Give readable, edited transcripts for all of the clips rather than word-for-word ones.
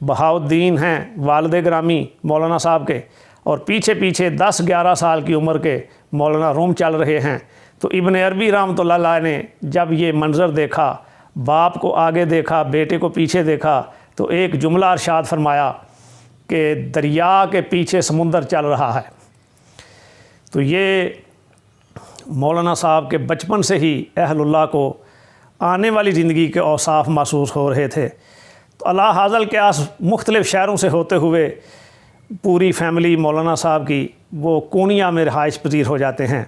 بہاؤالدین ہیں والد گرامی مولانا صاحب کے، اور پیچھے پیچھے 10-11 سال کی عمر کے مولانا روم چل رہے ہیں۔ تو ابن عربی رحمۃ اللہ علیہ نے جب یہ منظر دیکھا، باپ کو آگے دیکھا، بیٹے کو پیچھے دیکھا، تو ایک جملہ ارشاد فرمایا کہ دریا کے پیچھے سمندر چل رہا ہے۔ تو یہ مولانا صاحب کے بچپن سے ہی اہل اللہ کو آنے والی زندگی کے اوصاف محسوس ہو رہے تھے۔ تو اللہ حاضل کے مختلف شہروں سے ہوتے ہوئے پوری فیملی مولانا صاحب کی وہ کونیا میں رہائش پذیر ہو جاتے ہیں،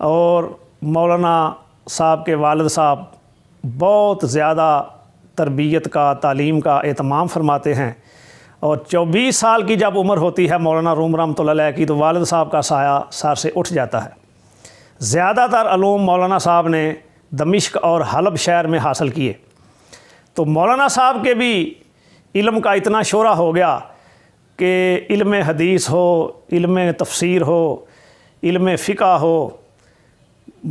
اور مولانا صاحب کے والد صاحب بہت زیادہ تربیت کا، تعلیم کا اہتمام فرماتے ہیں، اور 24 سال کی جب عمر ہوتی ہے مولانا روم رحمۃ اللہ علیہ کی، تو والد صاحب کا سایہ سر سے اٹھ جاتا ہے۔ زیادہ تر علوم مولانا صاحب نے دمشق اور حلب شہر میں حاصل کیے۔ تو مولانا صاحب کے بھی علم کا اتنا شہرہ ہو گیا کہ علم حدیث ہو، علم تفسیر ہو، علم فقہ ہو،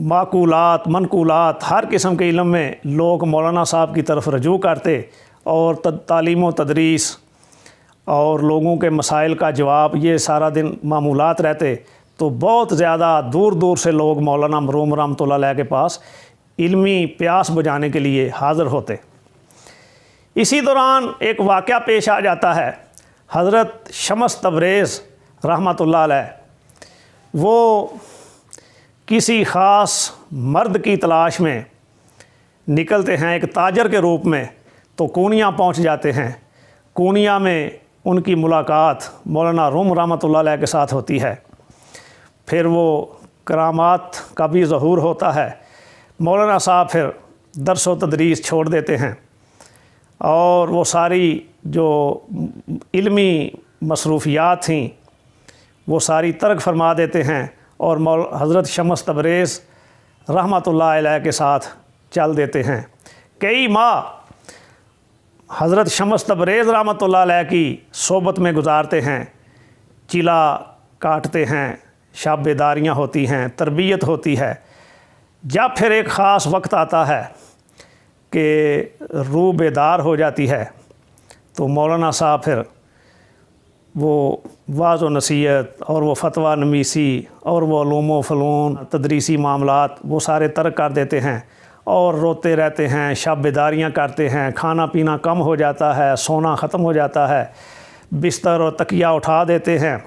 معقولات منقولات، ہر قسم کے علم میں لوگ مولانا صاحب کی طرف رجوع کرتے، اور تعلیم و تدریس اور لوگوں کے مسائل کا جواب، یہ سارا دن معمولات رہتے۔ تو بہت زیادہ دور دور سے لوگ مولانا روم رحمۃ اللہ علیہ کے پاس علمی پیاس بجھانے کے لیے حاضر ہوتے۔ اسی دوران ایک واقعہ پیش آ جاتا ہے۔ حضرت شمس تبریز رحمۃ اللہ علیہ وہ کسی خاص مرد کی تلاش میں نکلتے ہیں ایک تاجر کے روپ میں، تو کونیا پہنچ جاتے ہیں۔ کونیا میں ان کی ملاقات مولانا روم رحمۃ اللہ علیہ کے ساتھ ہوتی ہے۔ پھر وہ کرامات کا بھی ظہور ہوتا ہے۔ مولانا صاحب پھر درس و تدریس چھوڑ دیتے ہیں، اور وہ ساری جو علمی مصروفیات تھیں وہ ساری ترک فرما دیتے ہیں، اور حضرت شمس تبریز رحمۃ اللہ علیہ کے ساتھ چل دیتے ہیں۔ کئی ماہ حضرت شمس تبریز رحمۃ اللہ علیہ کی صحبت میں گزارتے ہیں، چلا کاٹتے ہیں، شب بیداریاں ہوتی ہیں، تربیت ہوتی ہے۔ جب پھر ایک خاص وقت آتا ہے کہ روح بیدار ہو جاتی ہے، تو مولانا صاحب پھر وہ واعظ و نصیحت اور وہ فتویٰ نویسی اور وہ علوم و فنون تدریسی معاملات وہ سارے ترک کر دیتے ہیں، اور روتے رہتے ہیں، شب بیداریاں کرتے ہیں، کھانا پینا کم ہو جاتا ہے، سونا ختم ہو جاتا ہے، بستر اور تکیہ اٹھا دیتے ہیں۔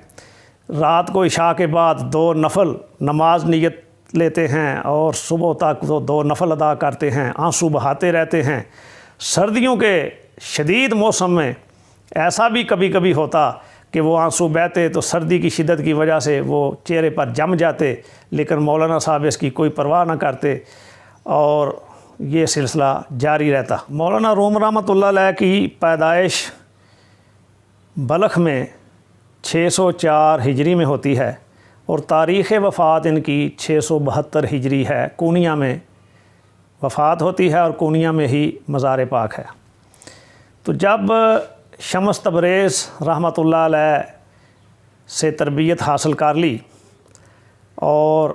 رات کو عشاء کے بعد 2 نفل نماز نیت لیتے ہیں، اور صبح تک وہ 2 نفل ادا کرتے ہیں، آنسو بہاتے رہتے ہیں۔ سردیوں کے شدید موسم میں ایسا بھی کبھی کبھی ہوتا کہ وہ آنسو بہتے تو سردی کی شدت کی وجہ سے وہ چہرے پر جم جاتے، لیکن مولانا صاحب اس کی کوئی پرواہ نہ کرتے، اور یہ سلسلہ جاری رہتا۔ مولانا روم رحمۃ اللہ علیہ کی پیدائش بلخ میں 604 ہجری میں ہوتی ہے، اور تاریخ وفات ان کی 672 ہجری ہے۔ کونیا میں وفات ہوتی ہے، اور کونیا میں ہی مزار پاک ہے۔ تو جب شمس تبریز رحمۃ اللہ علیہ سے تربیت حاصل کر لی، اور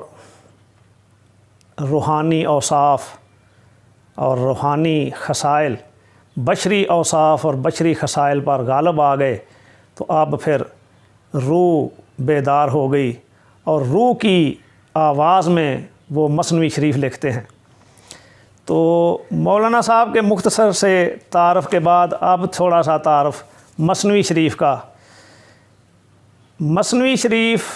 روحانی اوصاف اور روحانی خصائل بشری اوصاف اور بشری خصائل پر غالب آ گئے، تو اب پھر روح بیدار ہو گئی، اور روح کی آواز میں وہ مثنوی شریف لکھتے ہیں۔ تو مولانا صاحب کے مختصر سے تعارف کے بعد اب تھوڑا سا تعارف مثنوی شریف کا۔ مثنوی شریف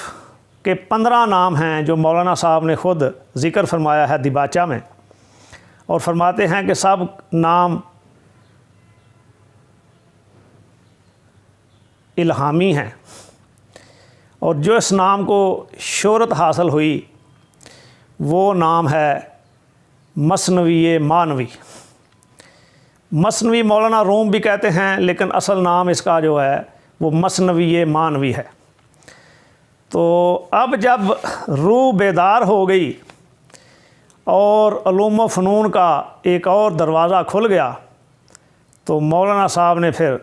کے 15 نام ہیں جو مولانا صاحب نے خود ذکر فرمایا ہے دیباچہ میں، اور فرماتے ہیں کہ سب نام الہامی ہیں، اور جو اس نام کو شہرت حاصل ہوئی وہ نام ہے مثنوی مانوی۔ مثنوی مولانا روم بھی کہتے ہیں، لیکن اصل نام اس کا جو ہے وہ مثنوی مانوی ہے۔ تو اب جب روح بیدار ہو گئی اور علوم و فنون کا ایک اور دروازہ کھل گیا، تو مولانا صاحب نے پھر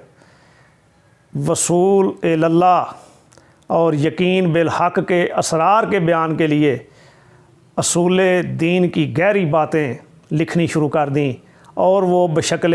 وصول اللہ اور یقین بالحق کے اسرار کے بیان کے لیے اصول دین کی گہری باتیں لکھنی شروع کر دیں، اور وہ بشکل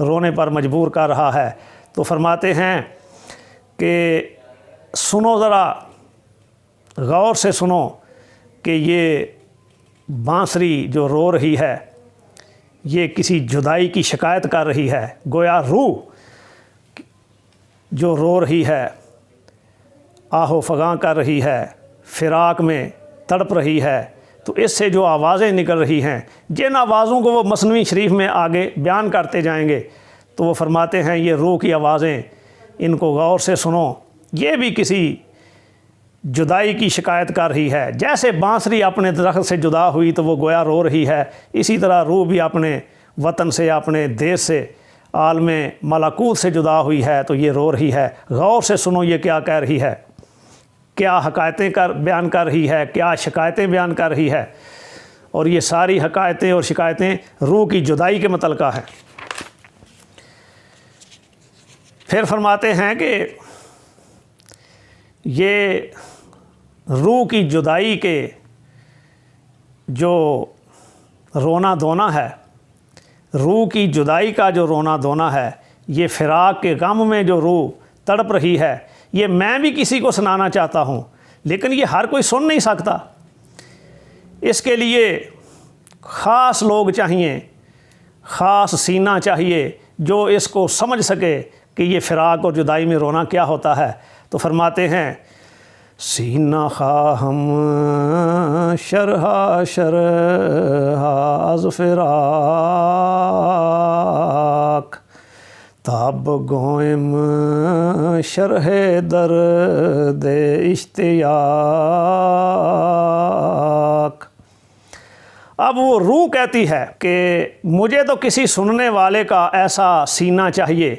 رونے پر مجبور کر رہا ہے۔ تو فرماتے ہیں کہ سنو ذرا غور سے سنو کہ یہ بانسری جو رو رہی ہے یہ کسی جدائی کی شکایت کر رہی ہے، گویا روح جو رو رہی ہے، آہ و فغاں کر رہی ہے، فراق میں تڑپ رہی ہے۔ تو اس سے جو آوازیں نکل رہی ہیں، جن آوازوں کو وہ مثنوی شریف میں آگے بیان کرتے جائیں گے، تو وہ فرماتے ہیں یہ روح کی آوازیں، ان کو غور سے سنو، یہ بھی کسی جدائی کی شکایت کر رہی ہے۔ جیسے بانسری اپنے درخت سے جدا ہوئی تو وہ گویا رو رہی ہے، اسی طرح روح بھی اپنے وطن سے، اپنے دیش سے، عالم ملکوت سے جدا ہوئی ہے تو یہ رو رہی ہے۔ غور سے سنو یہ کیا کہہ رہی ہے، کیا حقائقیں بیان کر رہی ہے، کیا شکایتیں بیان کر رہی ہے، اور یہ ساری حقائقیں اور شکایتیں روح کی جدائی کے متعلقہ ہیں۔ پھر فرماتے ہیں کہ یہ روح کی جدائی کے جو رونا دھونا ہے، روح کی جدائی کا جو رونا دھونا ہے، یہ فراق کے غم میں جو روح تڑپ رہی ہے، یہ میں بھی کسی کو سنانا چاہتا ہوں لیکن یہ ہر کوئی سن نہیں سکتا۔ اس کے لیے خاص لوگ چاہیے، خاص سینہ چاہیے جو اس کو سمجھ سکے کہ یہ فراق اور جدائی میں رونا کیا ہوتا ہے۔ تو فرماتے ہیں سینہ خواہم شرح شرح از فراق، تاب گویم شرح درد اشتیاق۔ اب وہ روح کہتی ہے کہ مجھے تو کسی سننے والے کا ایسا سینہ چاہیے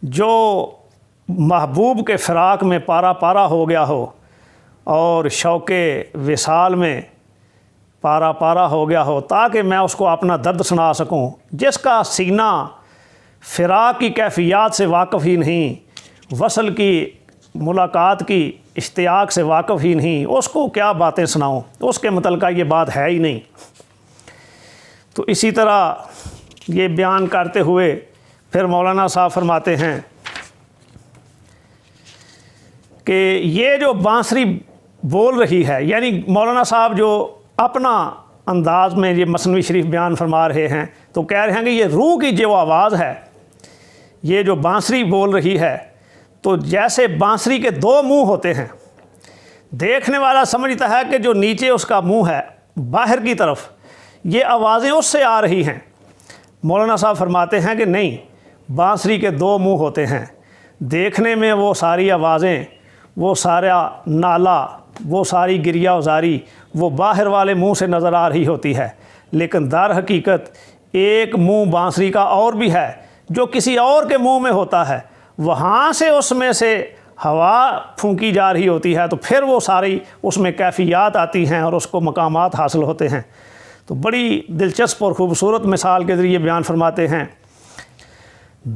جو محبوب کے فراق میں پارا پارا ہو گیا ہو اور شوق وصال میں پارا پارا ہو گیا ہو، تاکہ میں اس کو اپنا درد سنا سکوں۔ جس کا سینہ فراق کی کیفیات سے واقف ہی نہیں، وصل کی ملاقات کی اشتیاق سے واقف ہی نہیں، اس کو کیا باتیں سناؤں، اس کے متعلقہ یہ بات ہے ہی نہیں۔ تو اسی طرح یہ بیان کرتے ہوئے پھر مولانا صاحب فرماتے ہیں کہ یہ جو بانسری بول رہی ہے، یعنی مولانا صاحب جو اپنا انداز میں یہ مثنوی شریف بیان فرما رہے ہیں تو کہہ رہے ہیں کہ یہ روح کی جو آواز ہے، یہ جو بانسری بول رہی ہے، تو جیسے بانسری کے دو منہ ہوتے ہیں، دیکھنے والا سمجھتا ہے کہ جو نیچے اس کا منہ ہے باہر کی طرف، یہ آوازیں اس سے آ رہی ہیں۔ مولانا صاحب فرماتے ہیں کہ نہیں، بانسری کے دو منہ ہوتے ہیں، دیکھنے میں وہ ساری آوازیں، وہ سارا نالا، وہ ساری گریہ وزاری وہ باہر والے منہ سے نظر آ رہی ہوتی ہے، لیکن در حقیقت ایک منہ بانسری کا اور بھی ہے جو کسی اور کے منہ میں ہوتا ہے، وہاں سے اس میں سے ہوا پھونکی جا رہی ہوتی ہے، تو پھر وہ ساری اس میں کیفیات آتی ہیں اور اس کو مقامات حاصل ہوتے ہیں۔ تو بڑی دلچسپ اور خوبصورت مثال کے ذریعے بیان فرماتے ہیں،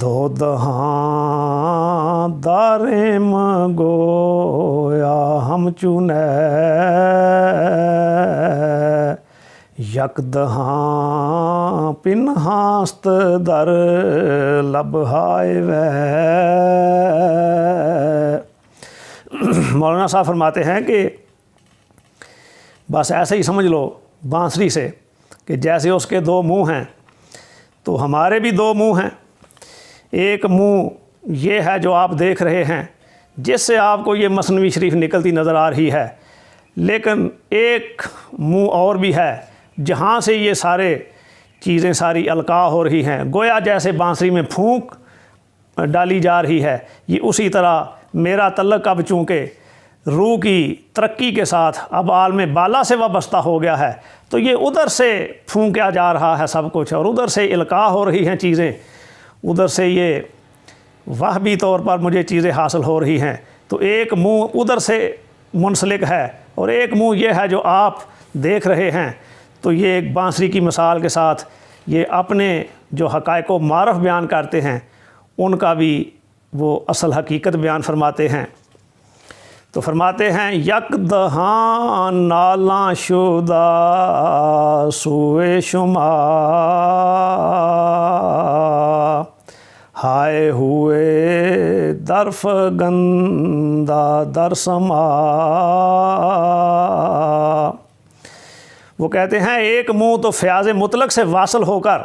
دو دہاں دارم گویا ہم چنے، یک دہاں پنہاست در لبہائے وے۔ مولانا صاحب فرماتے ہیں کہ بس ایسے ہی سمجھ لو بانسری سے کہ جیسے اس کے دو منہ ہیں تو ہمارے بھی دو منہ ہیں۔ ایک منہ یہ ہے جو آپ دیکھ رہے ہیں، جس سے آپ کو یہ مثنوی شریف نکلتی نظر آ رہی ہے، لیکن ایک منہ اور بھی ہے جہاں سے یہ سارے چیزیں ساری القاء ہو رہی ہیں، گویا جیسے بانسری میں پھونک ڈالی جا رہی ہے۔ یہ اسی طرح میرا تعلق اب چونکہ روح کی ترقی کے ساتھ اب عالم بالا سے وابستہ ہو گیا ہے، تو یہ ادھر سے پھونکا جا رہا ہے سب کچھ، اور ادھر سے القاء ہو رہی ہیں چیزیں، ادھر سے یہ وہبی طور پر مجھے چیزیں حاصل ہو رہی ہیں۔ تو ایک منہ ادھر سے منسلک ہے اور ایک منہ یہ ہے جو آپ دیکھ رہے ہیں۔ تو یہ ایک بانسری کی مثال کے ساتھ یہ اپنے جو حقائق و معرف بیان کرتے ہیں ان کا بھی وہ اصل حقیقت بیان فرماتے ہیں۔ تو فرماتے ہیں یک دہاں نالاں شدہ سوئے شما، ہائے ہوئے درف گندہ در سما. وہ کہتے ہیں ایک منہ تو فیاض مطلق سے واصل ہو کر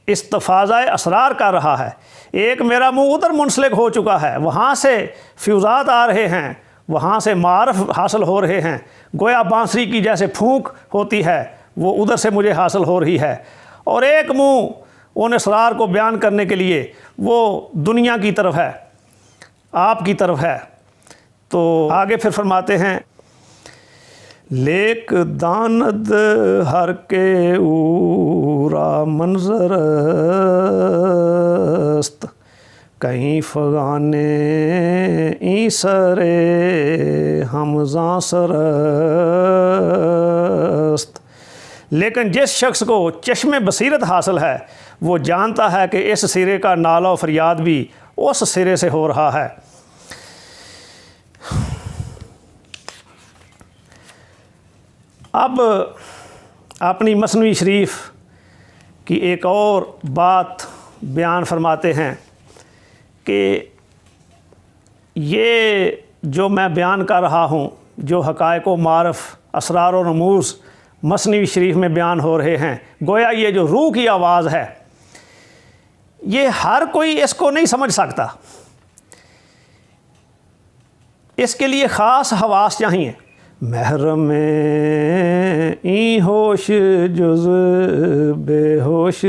استفاضہ اسرار کر رہا ہے، ایک میرا منہ ادھر منسلک ہو چکا ہے، وہاں سے فیوزات آ رہے ہیں، وہاں سے معارف حاصل ہو رہے ہیں، گویا بانسری کی جیسے پھونک ہوتی ہے وہ ادھر سے مجھے حاصل ہو رہی ہے. اور ایک منہ ان اسرار کو بیان کرنے کے لیے وہ دنیا کی طرف ہے، آپ کی طرف ہے. تو آگے پھر فرماتے ہیں لیک داند ہر کے اورا منظر است، کہیں فغانے ای سرے ہمزاں سر است. لیکن جس شخص کو چشم بصیرت حاصل ہے وہ جانتا ہے کہ اس سرے کا نالہ و فریاد بھی اس سرے سے ہو رہا ہے. اب اپنی مثنوی شریف کی ایک اور بات بیان فرماتے ہیں کہ یہ جو میں بیان کر رہا ہوں، جو حقائق و معارف، اسرار و رموز مثنوی شریف میں بیان ہو رہے ہیں، گویا یہ جو روح کی آواز ہے یہ ہر کوئی اس کو نہیں سمجھ سکتا، اس کے لیے خاص حواس چاہیے. محرم ای ہوش جز بے ہوش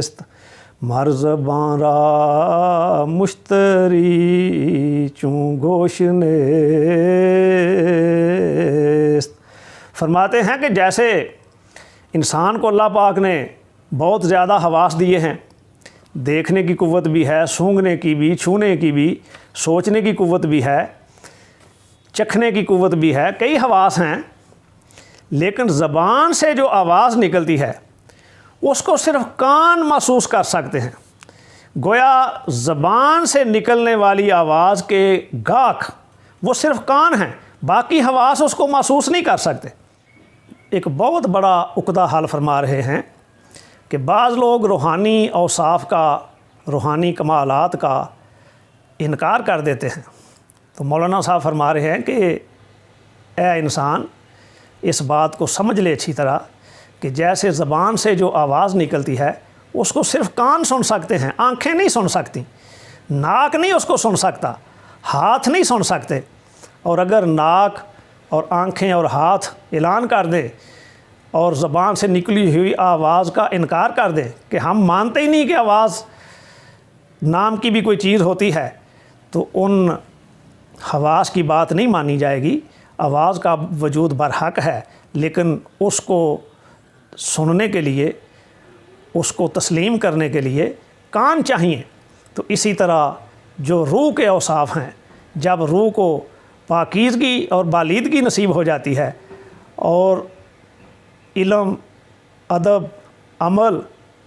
نیست، مر زبان را مشتری چون گوش نیست. فرماتے ہیں کہ جیسے انسان کو اللہ پاک نے بہت زیادہ حواس دیے ہیں، دیکھنے کی قوت بھی ہے، سونگھنے کی بھی، چھونے کی بھی، سوچنے کی قوت بھی ہے، چکھنے کی قوت بھی ہے، کئی حواس ہیں، لیکن زبان سے جو آواز نکلتی ہے اس کو صرف کان محسوس کر سکتے ہیں. گویا زبان سے نکلنے والی آواز کے گاہک وہ صرف کان ہیں، باقی حواس اس کو محسوس نہیں کر سکتے. ایک بہت بڑا عقدہ حل فرما رہے ہیں کہ بعض لوگ روحانی اوصاف کا، روحانی کمالات کا انکار کر دیتے ہیں. تو مولانا صاحب فرما رہے ہیں کہ اے انسان اس بات کو سمجھ لے اچھی طرح کہ جیسے زبان سے جو آواز نکلتی ہے اس کو صرف کان سن سکتے ہیں، آنکھیں نہیں سن سکتی، ناک نہیں اس کو سن سکتا، ہاتھ نہیں سن سکتے. اور اگر ناک اور آنکھیں اور ہاتھ اعلان کر دے اور زبان سے نکلی ہوئی آواز کا انکار کر دے کہ ہم مانتے ہی نہیں کہ آواز نام کی بھی کوئی چیز ہوتی ہے، تو ان حواس کی بات نہیں مانی جائے گی. آواز کا وجود برحق ہے، لیکن اس کو سننے کے لیے، اس کو تسلیم کرنے کے لیے کان چاہیے. تو اسی طرح جو روح کے اوصاف ہیں، جب روح کو پاکیزگی اور بالیدگی نصیب ہو جاتی ہے اور علم، ادب، عمل،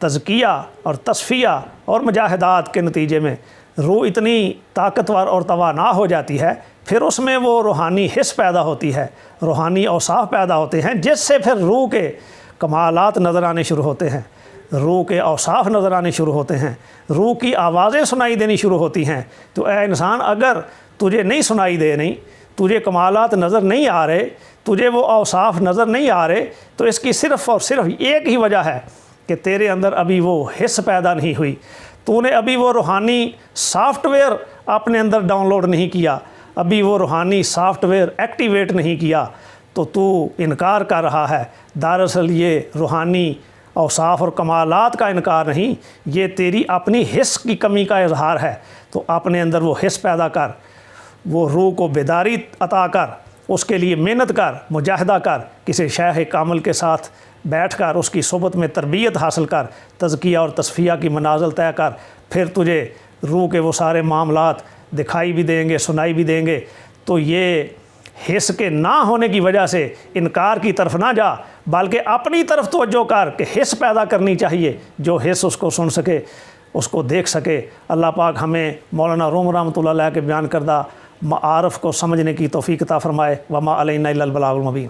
تزکیہ اور تصفیہ اور مجاہدات کے نتیجے میں روح اتنی طاقتور اور توانا ہو جاتی ہے، پھر اس میں وہ روحانی حس پیدا ہوتی ہے، روحانی اوصاف پیدا ہوتے ہیں، جس سے پھر روح کے کمالات نظر آنے شروع ہوتے ہیں، روح کے اوصاف نظر آنے شروع ہوتے ہیں، روح کی آوازیں سنائی دینی شروع ہوتی ہیں. تو اے انسان، اگر تجھے نہیں سنائی دے رہی، تجھے کمالات نظر نہیں آ رہے، تجھے وہ اوصاف نظر نہیں آ رہے، تو اس کی صرف اور صرف ایک ہی وجہ ہے کہ تیرے اندر ابھی وہ حس پیدا نہیں ہوئی، تو نے ابھی وہ روحانی سافٹ ویئر اپنے اندر ڈاؤن لوڈ نہیں کیا، ابھی وہ روحانی سافٹ ویئر ایکٹیویٹ نہیں کیا، تو انکار کر رہا ہے. دراصل یہ روحانی اوصاف اور کمالات کا انکار نہیں، یہ تیری اپنی حس کی کمی کا اظہار ہے. تو اپنے اندر وہ حس پیدا کر، وہ روح کو بیداری عطا کر، اس کے لیے محنت کر، مجاہدہ کر، کسی شیخ کامل کے ساتھ بیٹھ کر اس کی صحبت میں تربیت حاصل کر، تزکیہ اور تصفیہ کی منازل طے کر، پھر تجھے روح کے وہ سارے معاملات دکھائی بھی دیں گے، سنائی بھی دیں گے. تو یہ حس کے نہ ہونے کی وجہ سے انکار کی طرف نہ جا، بلکہ اپنی طرف توجہ کر کہ حس پیدا کرنی چاہیے، جو حس اس کو سن سکے، اس کو دیکھ سکے. اللہ پاک ہمیں مولانا روم رحمۃ اللہ علیہ کے بیان کردہ معارف کو سمجھنے کی توفیق عطا فرمائے. وما علینا الا البلاغ المبین.